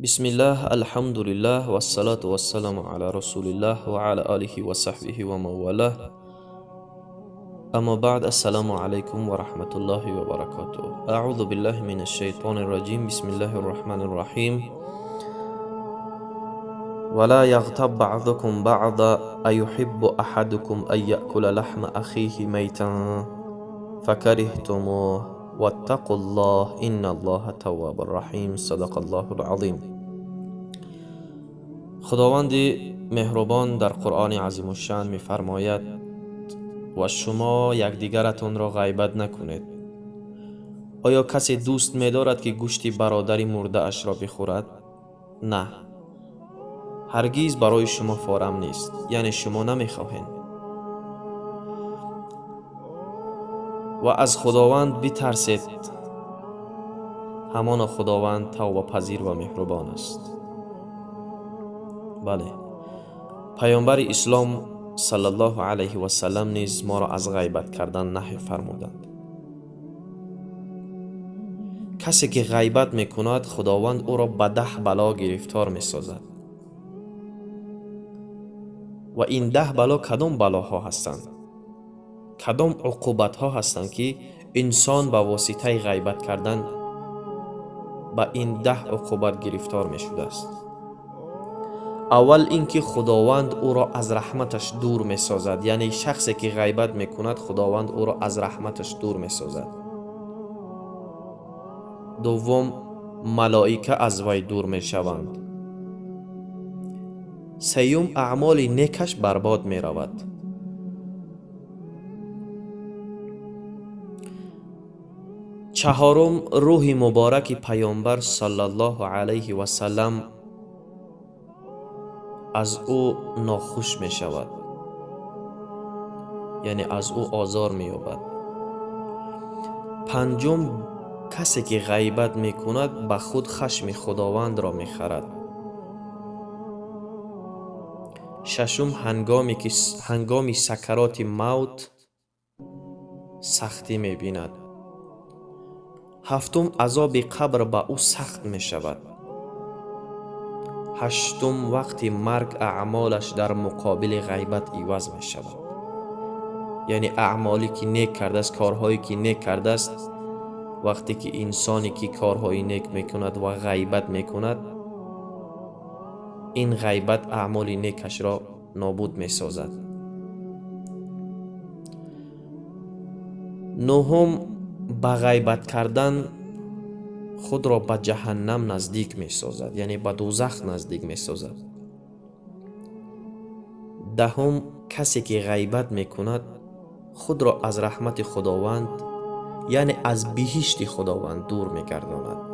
بسم الله الحمد لله والصلاة والسلام على رسول الله وعلى آله وصحبه ومن والاه. اما بعد، السلام عليكم ورحمة الله وبركاته. اعوذ بالله من الشيطان الرجيم. بسم الله الرحمن الرحيم. ولا يغتب بعضكم بعضا أيحب أحدكم أن يأكل لحم أخيه ميتا فكرهتموه واتقوا الله إن الله تواب الرحيم. صدق الله العظیم. خداوند مهربان در قرآن عظیم الشان می فرماید و شما یکدیگرتان را غیبت نکنید. آیا کسی دوست می دارد که گوشت برادری مرده اش را بخورد؟ نه، هرگز برای شما فارم نیست، یعنی شما نمی خواهید. و از خداوند بترسید، همان خداوند توبه پذیر و مهربان است. بله، پیامبر اسلام صلی الله علیه و سلم نیز ما را از غیبت کردن نهی فرمودند. کسی که غیبت میکند خداوند او را به 10 بلا گرفتار میسازد. و این 10 بلا کدام بلاها هستند؟ کدام عقوبت ها هستند که انسان با واسطه غیبت کردن به این 10 عقوبت گرفتار می شده است؟ اول اینکه خداوند او را از رحمتش دور می سازد، یعنی شخصی که غیبت می کند خداوند او را از رحمتش دور می سازد. دوم، ملائکه از وی دور می شوند. سیوم، اعمال نیکش برباد می رود. چهارم، روح مبارک پیامبر صلی الله علیه و سلم از او ناخوش می شود، یعنی از او آزار می یابد. پنجم، کسی که غیبت می کند به خود خشم خداوند را می خرد. ششم، هنگام سکرات موت سختی می بیند. هفتم، عذاب قبر به او سخت می شود. هشتم، وقتی مرگ اعمالش در مقابل غیبت عوض می شود، یعنی اعمالی که نیک کرده است، کارهایی که نیک کرده است، وقتی که انسانی که کارهای نیک می کند و غیبت می کند، این غیبت اعمال نیکش را نابود می سازد. نهم، با غیبت کردن خود را به جهنم نزدیک می سازد، یعنی به دوزخ نزدیک می سازد. دهم، کسی که غیبت می کند خود را از رحمت خداوند، یعنی از بهشت خداوند دور می گرداند.